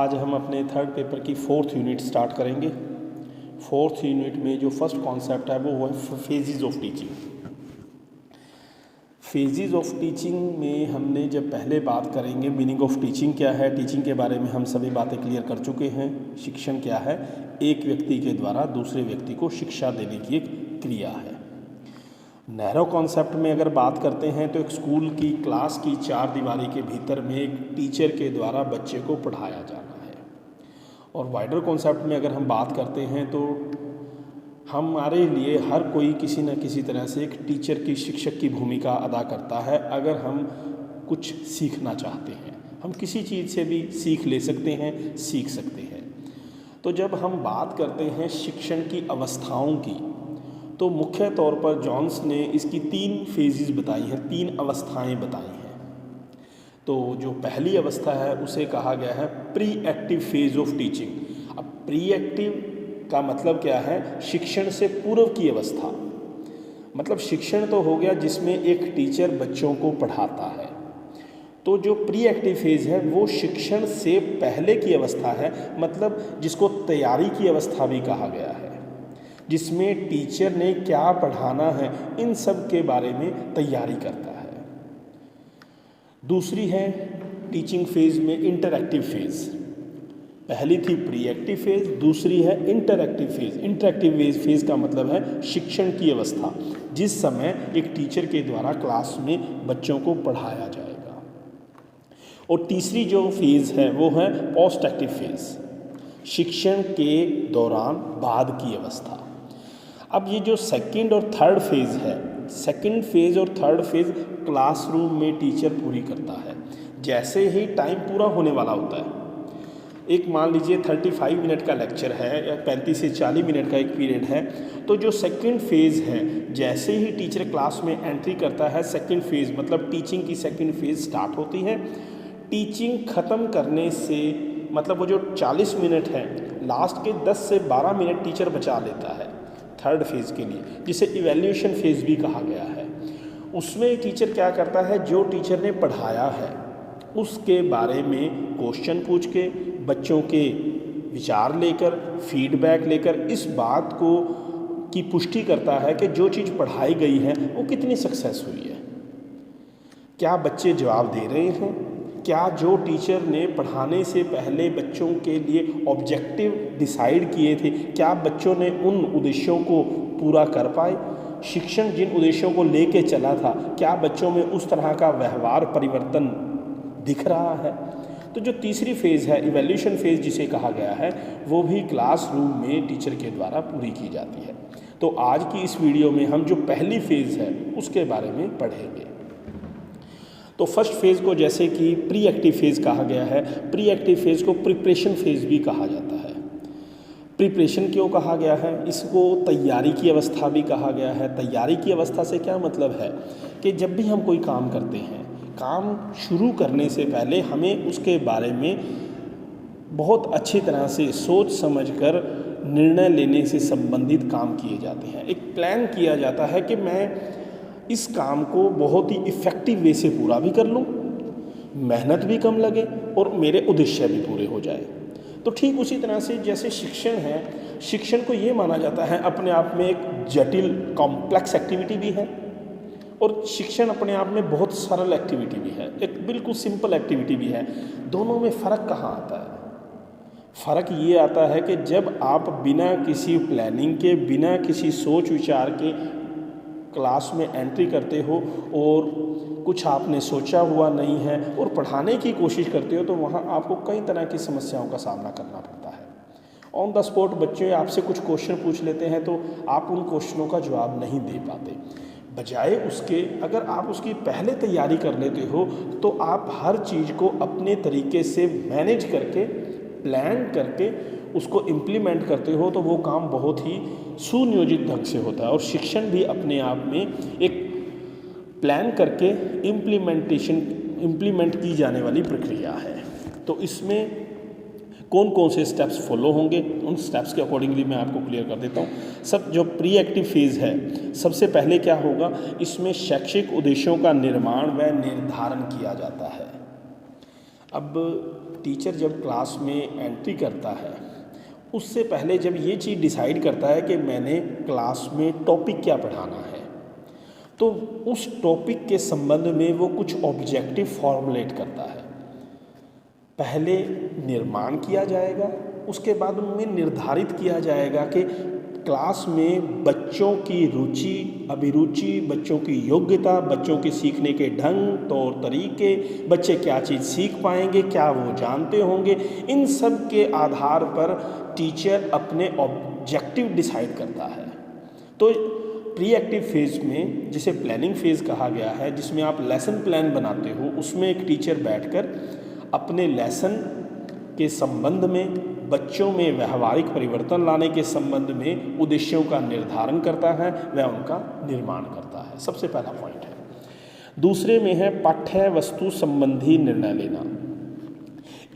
आज हम अपने थर्ड पेपर की फोर्थ यूनिट स्टार्ट करेंगे। फोर्थ यूनिट में जो फर्स्ट कॉन्सेप्ट है वो है phases of teaching. Phases of teaching में हमने जब पहले बात करेंगे मीनिंग ऑफ टीचिंग क्या है, टीचिंग के बारे में हम सभी बातें क्लियर कर चुके हैं। शिक्षण क्या है, एक व्यक्ति के द्वारा दूसरे व्यक्ति को शिक्षा देने की एक क्रिया है। नैरो कॉन्सेप्ट में अगर बात करते हैं तो एक स्कूल की क्लास की चार दीवारी के भीतर में एक टीचर के द्वारा बच्चे को पढ़ाया जाना है। और वाइडर कॉन्सेप्ट में अगर हम बात करते हैं तो हमारे लिए हर कोई किसी न किसी तरह से एक टीचर की, शिक्षक की भूमिका अदा करता है। अगर हम कुछ सीखना चाहते हैं, हम किसी चीज़ से भी सीख ले सकते हैं, सीख सकते हैं। तो जब हम बात करते हैं शिक्षण की अवस्थाओं की, तो मुख्य तौर पर जॉन्स ने इसकी 3 फेजेस बताई हैं, 3 अवस्थाएं बताई हैं। तो जो पहली अवस्था है उसे कहा गया है pre active phase of teaching. अब प्री एक्टिव का मतलब क्या है, शिक्षण से पूर्व की अवस्था। मतलब शिक्षण तो हो गया जिसमें एक टीचर बच्चों को पढ़ाता है। तो जो प्री एक्टिव फेज है वो शिक्षण से पहले की अवस्था है, मतलब जिसको तैयारी की अवस्था भी कहा गया है, जिसमें टीचर ने क्या पढ़ाना है इन सब के बारे में तैयारी करता है। दूसरी है टीचिंग फेज में इंटरएक्टिव फेज। पहली थी प्री एक्टिव फेज, दूसरी है इंटरएक्टिव फेज। इंटरएक्टिव फेज का मतलब है शिक्षण की अवस्था, जिस समय एक टीचर के द्वारा क्लास में बच्चों को पढ़ाया जाएगा। और तीसरी जो फेज है वो है पोस्ट एक्टिव फेज, शिक्षण के दौरान बाद की अवस्था। अब ये जो सेकंड और थर्ड फेज है, सेकंड फेज और थर्ड फेज क्लासरूम में टीचर पूरी करता है। जैसे ही टाइम पूरा होने वाला होता है, एक मान लीजिए 35 मिनट का लेक्चर है या 35 से 40 मिनट का एक पीरियड है, तो जो सेकंड फेज है, जैसे ही टीचर क्लास में एंट्री करता है, सेकंड फेज मतलब टीचिंग की सेकंड फेज स्टार्ट होती है। टीचिंग ख़त्म करने से मतलब वो जो 40 मिनट है, लास्ट के 10 से 12 मिनट टीचर बचा लेता है थर्ड फेज़ के लिए, जिसे इवैल्यूएशन फेज़ भी कहा गया है। उसमें टीचर क्या करता है, जो टीचर ने पढ़ाया है उसके बारे में क्वेश्चन पूछ के, बच्चों के विचार लेकर, फीडबैक लेकर इस बात को की पुष्टि करता है कि जो चीज़ पढ़ाई गई है वो कितनी सक्सेस हुई है। क्या बच्चे जवाब दे रहे हैं, क्या जो टीचर ने पढ़ाने से पहले बच्चों के लिए ऑब्जेक्टिव डिसाइड किए थे, क्या बच्चों ने उन उद्देश्यों को पूरा कर पाए। शिक्षण जिन उद्देश्यों को लेके चला था, क्या बच्चों में उस तरह का व्यवहार परिवर्तन दिख रहा है। तो जो तीसरी फेज़ है इवैल्यूएशन फेज़ जिसे कहा गया है, वो भी क्लासरूम में टीचर के द्वारा पूरी की जाती है। तो आज की इस वीडियो में हम जो पहली फेज़ है उसके बारे में पढ़ेंगे। तो फर्स्ट फेज़ को जैसे कि प्री एक्टिव फेज़ कहा गया है, प्री एक्टिव फेज़ को प्रिपरेशन फेज़ भी कहा जाता है। प्रिपरेशन क्यों कहा गया है, इसको तैयारी की अवस्था भी कहा गया है। तैयारी की अवस्था से क्या मतलब है कि जब भी हम कोई काम करते हैं, काम शुरू करने से पहले हमें उसके बारे में बहुत अच्छी तरह से सोच समझकर निर्णय लेने से संबंधित काम किए जाते हैं। एक प्लान किया जाता है कि मैं इस काम को बहुत ही इफ़ेक्टिव वे से पूरा भी कर लूँ, मेहनत भी कम लगे और मेरे उद्देश्य भी पूरे हो जाए। तो ठीक उसी तरह से जैसे शिक्षण है, शिक्षण को ये माना जाता है अपने आप में एक जटिल कॉम्प्लेक्स एक्टिविटी भी है, और शिक्षण अपने आप में बहुत सरल एक्टिविटी भी है, एक बिल्कुल सिंपल एक्टिविटी भी है। दोनों में फ़र्क कहाँ आता है? फ़र्क ये आता है कि जब आप बिना किसी प्लानिंग के, बिना किसी सोच विचार के क्लास में एंट्री करते हो और कुछ आपने सोचा हुआ नहीं है और पढ़ाने की कोशिश करते हो, तो वहाँ आपको कई तरह की समस्याओं का सामना करना पड़ता है। ऑन द स्पॉट बच्चे आपसे कुछ क्वेश्चन पूछ लेते हैं तो आप उन क्वेश्चनों का जवाब नहीं दे पाते। बजाय उसके अगर आप उसकी पहले तैयारी कर लेते हो तो आप हर चीज़ को अपने तरीके से मैनेज करके, प्लान करके उसको इम्प्लीमेंट करते हो, तो वो काम बहुत ही सुनियोजित ढंग से होता है। और शिक्षण भी अपने आप में एक प्लान करके इम्प्लीमेंट की जाने वाली प्रक्रिया है। तो इसमें कौन कौन से स्टेप्स फॉलो होंगे, उन स्टेप्स के अकॉर्डिंगली मैं आपको क्लियर कर देता हूँ। सब जो प्री एक्टिव फेज़ है, सबसे पहले क्या होगा, इसमें शैक्षिक उद्देश्यों का निर्माण व निर्धारण किया जाता है। अब टीचर जब क्लास में एंट्री करता है उससे पहले जब ये चीज़ डिसाइड करता है कि मैंने क्लास में टॉपिक क्या पढ़ाना है, तो उस टॉपिक के संबंध में वो कुछ ऑब्जेक्टिव फॉर्मुलेट करता है। पहले निर्माण किया जाएगा, उसके बाद उनमें निर्धारित किया जाएगा कि क्लास में बच्चों की रुचि, अभिरुचि, बच्चों की योग्यता, बच्चों के सीखने के ढंग, तौर तरीके, बच्चे क्या चीज़ सीख पाएंगे, क्या वो जानते होंगे, इन सब के आधार पर टीचर अपने ऑब्जेक्टिव डिसाइड करता है। तो प्री एक्टिव फेज़ में, जिसे प्लानिंग फेज़ कहा गया है, जिसमें आप लेसन प्लान बनाते हो, उसमें एक टीचर बैठकर अपने लेसन के संबंध में, बच्चों में व्यवहारिक परिवर्तन लाने के संबंध में उद्देश्यों का निर्धारण करता है, वह उनका निर्माण करता है। सबसे पहला पॉइंट है। दूसरे में है पाठ्य वस्तु संबंधी निर्णय लेना।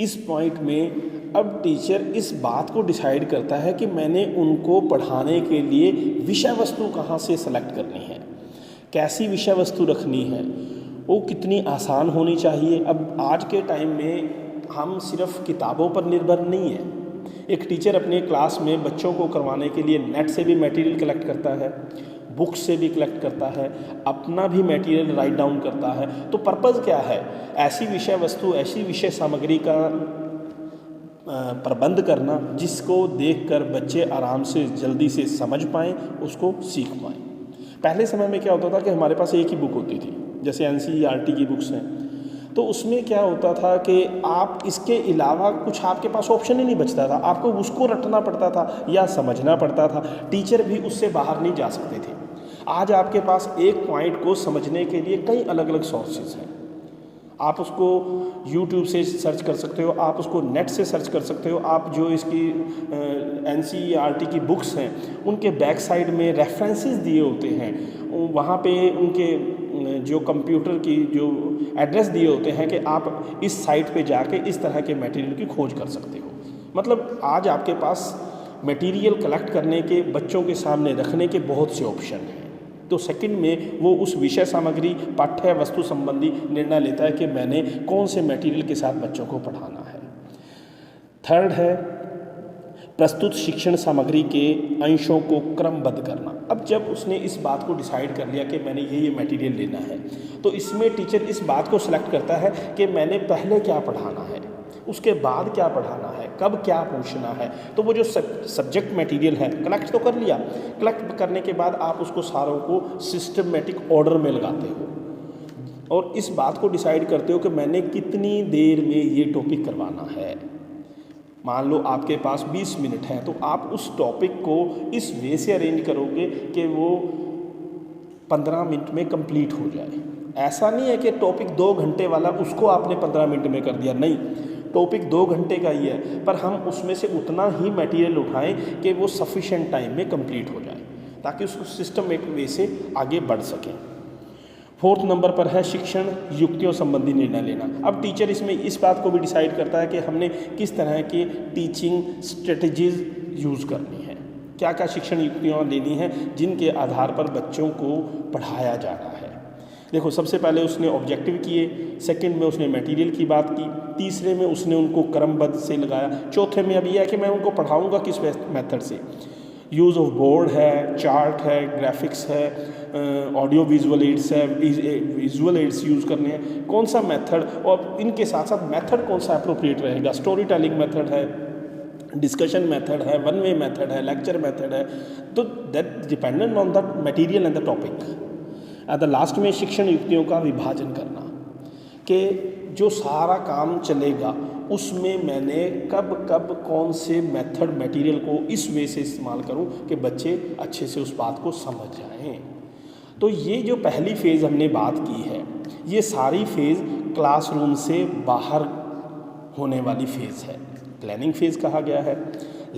इस पॉइंट में अब टीचर इस बात को डिसाइड करता है कि मैंने उनको पढ़ाने के लिए विषय वस्तु कहाँ से सेलेक्ट करनी है, कैसी विषय वस्तु रखनी है, वो कितनी आसान होनी चाहिए। अब आज के टाइम में हम सिर्फ किताबों पर निर्भर नहीं है। एक टीचर अपने क्लास में बच्चों को करवाने के लिए नेट से भी मटेरियल कलेक्ट करता है, बुक्स से भी कलेक्ट करता है, अपना भी मटेरियल राइट डाउन करता है। तो पर्पज़ क्या है? ऐसी विषय वस्तु, ऐसी विषय सामग्री का प्रबंध करना जिसको देखकर बच्चे आराम से जल्दी से समझ पाएँ, उसको सीख पाएँ। पहले समय में क्या होता था कि हमारे पास एक ही बुक होती थी, जैसे NCERT की बुक्स हैं, तो उसमें क्या होता था कि आप इसके अलावा कुछ आपके पास ऑप्शन ही नहीं बचता था, आपको उसको रटना पड़ता था या समझना पड़ता था। टीचर भी उससे बाहर नहीं जा सकते थे। आज आपके पास एक पॉइंट को समझने के लिए कई अलग अलग सोर्सेज हैं। आप उसको YouTube से सर्च कर सकते हो, आप उसको नेट से सर्च कर सकते हो। आप जो इसकी NCERT की बुक्स हैं उनके बैक साइड में रेफरेंसेस दिए होते हैं, वहाँ पे उनके जो कंप्यूटर की जो एड्रेस दिए होते हैं कि आप इस साइट पे जाके इस तरह के मटेरियल की खोज कर सकते हो। मतलब आज आपके पास मटेरियल कलेक्ट करने के, बच्चों के सामने रखने के बहुत से ऑप्शन हैं। तो सेकंड में वो उस विषय सामग्री, पाठ्य वस्तु संबंधी निर्णय लेता है कि मैंने कौन से मटेरियल के साथ बच्चों को पढ़ाना है। थर्ड है प्रस्तुत शिक्षण सामग्री के अंशों को क्रमबद्ध करना। अब जब उसने इस बात को डिसाइड कर लिया कि मैंने ये मटेरियल लेना है, तो इसमें टीचर इस बात को सिलेक्ट करता है कि मैंने पहले क्या पढ़ाना है, उसके बाद क्या पढ़ाना है, कब क्या पूछना है। तो वो जो सब्जेक्ट मटेरियल है कलेक्ट तो कर लिया, कलेक्ट करने के बाद आप उसको सारों को सिस्टमेटिक ऑर्डर में लगाते हो और इस बात को डिसाइड करते हो कि मैंने कितनी देर में ये टॉपिक करवाना है। मान लो आपके पास 20 मिनट है, तो आप उस टॉपिक को इस वे से अरेंज करोगे कि वो 15 मिनट में कंप्लीट हो जाए। ऐसा नहीं है कि टॉपिक 2 घंटे वाला उसको आपने 15 मिनट में कर दिया, नहीं, टॉपिक 2 घंटे का ही है, पर हम उसमें से उतना ही मटेरियल उठाएं कि वो सफिशिएंट टाइम में कंप्लीट हो जाए, ताकि उसको सिस्टमेटिक वे से आगे बढ़ सकें। फोर्थ नंबर पर है शिक्षण युक्तियों संबंधी निर्णय लेना। अब टीचर इसमें इस बात को भी डिसाइड करता है कि हमने किस तरह की टीचिंग स्ट्रेटजीज यूज़ करनी है, क्या क्या शिक्षण युक्तियाँ लेनी है जिनके आधार पर बच्चों को पढ़ाया जाना है। देखो, सबसे पहले उसने ऑब्जेक्टिव किए, सेकंड में उसने मटेरियल की बात की, तीसरे में उसने उनको क्रमबद्ध से लगाया, चौथे में अब यह है कि मैं उनको पढ़ाऊँगा किस मेथड से। यूज़ ऑफ बोर्ड है, चार्ट है, ग्राफिक्स है, ऑडियो विजुअल एड्स है, विजुअल एड्स यूज़ करने हैं, कौन सा मेथड, और इनके साथ साथ मेथड कौन सा अप्रोप्रिएट रहेगा। स्टोरी टेलिंग मेथड है, डिस्कशन मेथड है, वन वे मेथड है, लेक्चर मेथड है। तो that dependent on the material and the topic. At the last में शिक्षण युक्तियों का विभाजन करना कि जो सारा काम चलेगा उसमें मैंने कब कब कौन से मेथड मटेरियल को इस वे से इस्तेमाल करूं कि बच्चे अच्छे से उस बात को समझ जाएं। तो ये जो पहली फ़ेज़ हमने बात की है, ये सारी फ़ेज़ क्लासरूम से बाहर होने वाली फ़ेज़ है, प्लानिंग फ़ेज़ कहा गया है।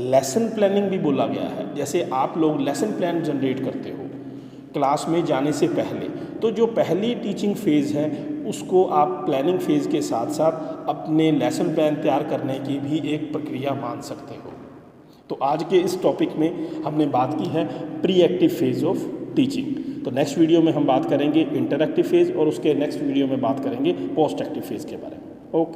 लेसन प्लानिंग भी बोला गया है। जैसे आप लोग लेसन प्लान जनरेट करते हो क्लास में जाने से पहले, तो जो पहली टीचिंग फ़ेज़ है उसको आप प्लानिंग फ़ेज़ के साथ साथ अपने लेसन प्लान तैयार करने की भी एक प्रक्रिया मान सकते हो। तो आज के इस टॉपिक में हमने बात की है pre active phase of teaching. तो नेक्स्ट वीडियो में हम बात करेंगे इंटरएक्टिव फ़ेज़ और उसके नेक्स्ट वीडियो में बात करेंगे पोस्ट एक्टिव फ़ेज़ के बारे में। ओके।